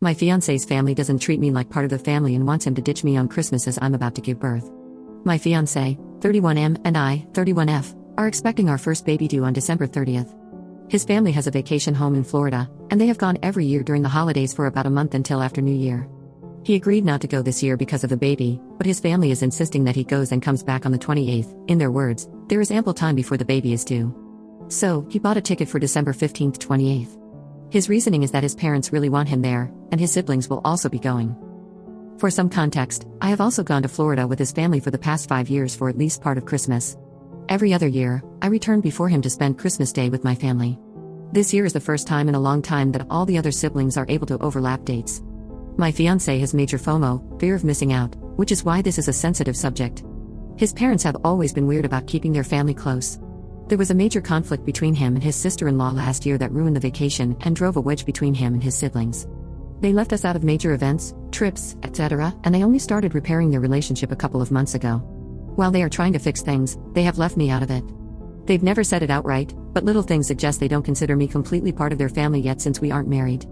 My fiance's family doesn't treat me like part of the family and wants him to ditch me on Christmas as I'm about to give birth. My fiance, 31M, and I, 31F, are expecting our first baby due on December 30th. His family has a vacation home in Florida, and they have gone every year during the holidays for about a month until after New Year. He agreed not to go this year because of the baby, but his family is insisting that he goes and comes back on the 28th. In their words, there is ample time before the baby is due. So, he bought a ticket for December 15th to 28th. His reasoning is that his parents really want him there, and his siblings will also be going. For some context, I have also gone to Florida with his family for the past 5 years for at least part of Christmas. Every other year, I return before him to spend Christmas Day with my family. This year is the first time in a long time that all the other siblings are able to overlap dates. My fiancé has major FOMO, fear of missing out, which is why this is a sensitive subject. His parents have always been weird about keeping their family close. There was a major conflict between him and his sister-in-law last year that ruined the vacation and drove a wedge between him and his siblings. They left us out of major events, trips, etc., and they only started repairing their relationship a couple of months ago. While they are trying to fix things, they have left me out of it. They've never said it outright, but little things suggest they don't consider me completely part of their family yet since we aren't married.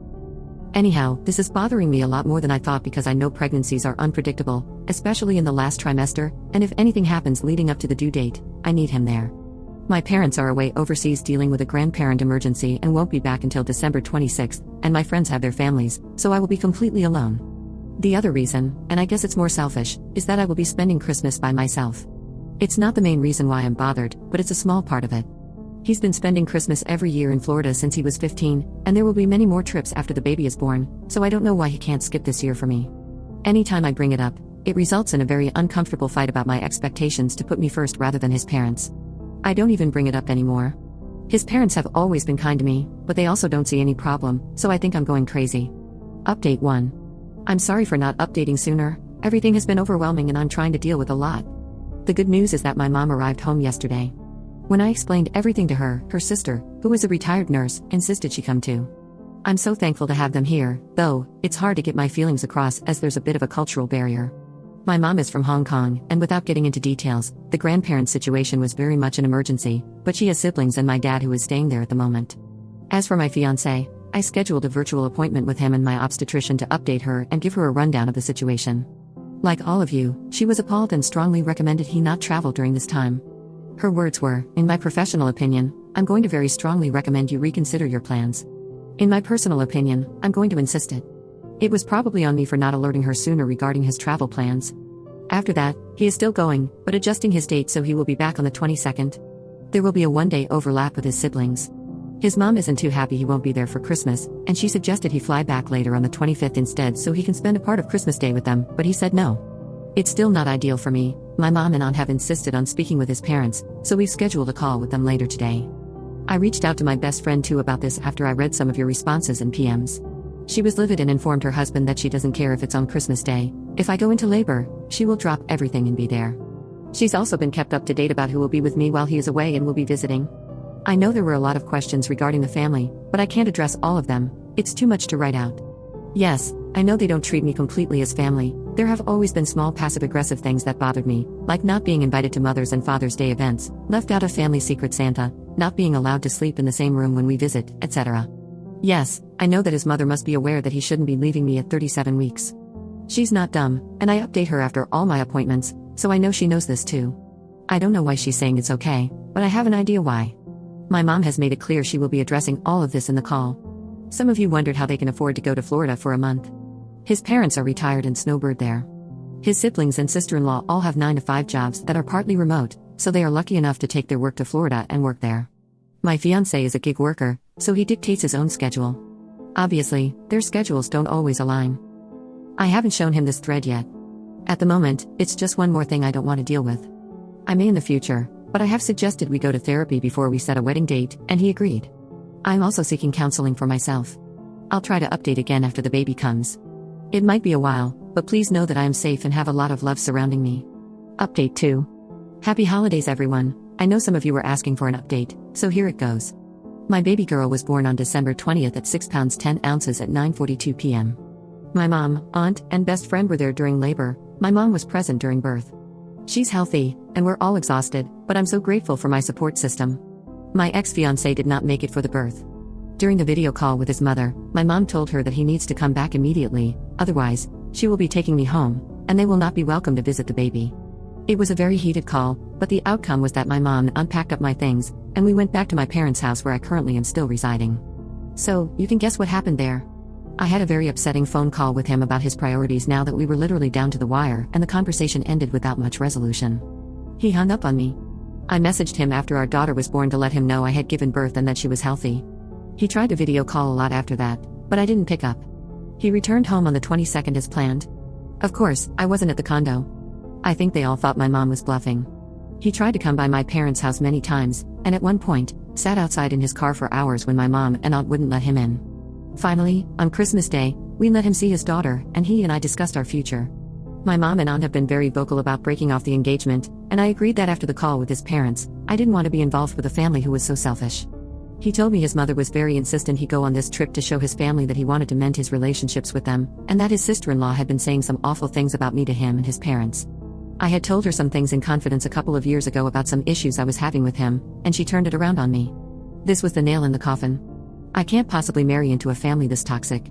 Anyhow, this is bothering me a lot more than I thought because I know pregnancies are unpredictable, especially in the last trimester, and if anything happens leading up to the due date, I need him there. My parents are away overseas dealing with a grandparent emergency and won't be back until December 26th, and my friends have their families, so I will be completely alone. The other reason, and I guess it's more selfish, is that I will be spending Christmas by myself. It's not the main reason why I'm bothered, but it's a small part of it. He's been spending Christmas every year in Florida since he was 15, and there will be many more trips after the baby is born, so I don't know why he can't skip this year for me. Anytime I bring it up, it results in a very uncomfortable fight about my expectations to put me first rather than his parents. I don't even bring it up anymore. His parents have always been kind to me, but they also don't see any problem, so I think I'm going crazy. Update 1. I'm sorry for not updating sooner. Everything has been overwhelming and I'm trying to deal with a lot. The good news is that my mom arrived home yesterday. When I explained everything to her, her sister, who is a retired nurse, insisted she come too. I'm so thankful to have them here, though, it's hard to get my feelings across as there's a bit of a cultural barrier. My mom is from Hong Kong, and without getting into details, the grandparent situation was very much an emergency, but she has siblings and my dad who is staying there at the moment. As for my fiancé, I scheduled a virtual appointment with him and my obstetrician to update her and give her a rundown of the situation. Like all of you, she was appalled and strongly recommended he not travel during this time. Her words were, "In my professional opinion, I'm going to very strongly recommend you reconsider your plans. In my personal opinion, I'm going to insist it." It was probably on me for not alerting her sooner regarding his travel plans. After that, he is still going, but adjusting his date so he will be back on the 22nd. There will be a one-day overlap with his siblings. His mom isn't too happy he won't be there for Christmas, and she suggested he fly back later on the 25th instead so he can spend a part of Christmas Day with them, but he said no. It's still not ideal for me. My mom and aunt have insisted on speaking with his parents, so we've scheduled a call with them later today. I reached out to my best friend too about this after I read some of your responses and PMs. She was livid and informed her husband that she doesn't care if it's on Christmas Day. If I go into labor, she will drop everything and be there. She's also been kept up to date about who will be with me while he is away and will be visiting. I know there were a lot of questions regarding the family, but I can't address all of them. It's too much to write out. Yes, I know they don't treat me completely as family. There have always been small passive-aggressive things that bothered me, like not being invited to Mother's and Father's Day events, left out of family secret Santa, not being allowed to sleep in the same room when we visit, etc. Yes, I know that his mother must be aware that he shouldn't be leaving me at 37 weeks. She's not dumb, and I update her after all my appointments, so I know she knows this too. I don't know why she's saying it's okay, but I have an idea why. My mom has made it clear she will be addressing all of this in the call. Some of you wondered how they can afford to go to Florida for a month. His parents are retired and snowbird there. His siblings and sister-in-law all have 9-to-5 jobs that are partly remote, so they are lucky enough to take their work to Florida and work there. My fiancé is a gig worker, so he dictates his own schedule. Obviously, their schedules don't always align. I haven't shown him this thread yet. At the moment, it's just one more thing I don't want to deal with. I may in the future, but I have suggested we go to therapy before we set a wedding date, and he agreed. I'm also seeking counseling for myself. I'll try to update again after the baby comes. It might be a while, but please know that I am safe and have a lot of love surrounding me. Update 2. Happy holidays everyone. I know some of you were asking for an update, so here it goes. My baby girl was born on December 20th at 6 pounds 10 ounces at 9:42 p.m. My mom, aunt, and best friend were there during labor. My mom was present during birth. She's healthy, and we're all exhausted, but I'm so grateful for my support system. My ex-fiancé did not make it for the birth. During the video call with his mother, my mom told her that he needs to come back immediately, otherwise, she will be taking me home, and they will not be welcome to visit the baby. It was a very heated call, but the outcome was that my mom unpacked up my things, and we went back to my parents' house where I currently am still residing. So, you can guess what happened there. I had a very upsetting phone call with him about his priorities now that we were literally down to the wire, and the conversation ended without much resolution. He hung up on me. I messaged him after our daughter was born to let him know I had given birth and that she was healthy. He tried to video call a lot after that, but I didn't pick up. He returned home on the 22nd as planned. Of course, I wasn't at the condo. I think they all thought my mom was bluffing. He tried to come by my parents' house many times, and at one point, sat outside in his car for hours when my mom and aunt wouldn't let him in. Finally, on Christmas Day, we let him see his daughter, and he and I discussed our future. My mom and aunt have been very vocal about breaking off the engagement, and I agreed that after the call with his parents, I didn't want to be involved with a family who was so selfish. He told me his mother was very insistent he go on this trip to show his family that he wanted to mend his relationships with them, and that his sister-in-law had been saying some awful things about me to him and his parents. I had told her some things in confidence a couple of years ago about some issues I was having with him, and she turned it around on me. This was the nail in the coffin. I can't possibly marry into a family this toxic.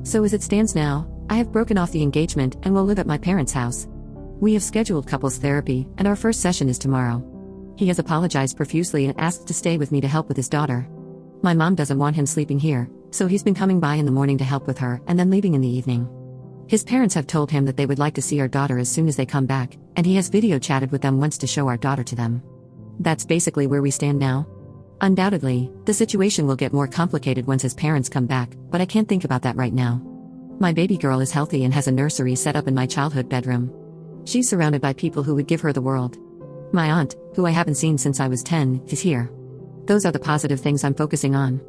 So as it stands now, I have broken off the engagement and will live at my parents' house. We have scheduled couples therapy, and our first session is tomorrow. He has apologized profusely and asked to stay with me to help with his daughter. My mom doesn't want him sleeping here, so he's been coming by in the morning to help with her and then leaving in the evening. His parents have told him that they would like to see our daughter as soon as they come back, and he has video chatted with them once to show our daughter to them. That's basically where we stand now. Undoubtedly, the situation will get more complicated once his parents come back, but I can't think about that right now. My baby girl is healthy and has a nursery set up in my childhood bedroom. She's surrounded by people who would give her the world. My aunt, who I haven't seen since I was 10, is here. Those are the positive things I'm focusing on.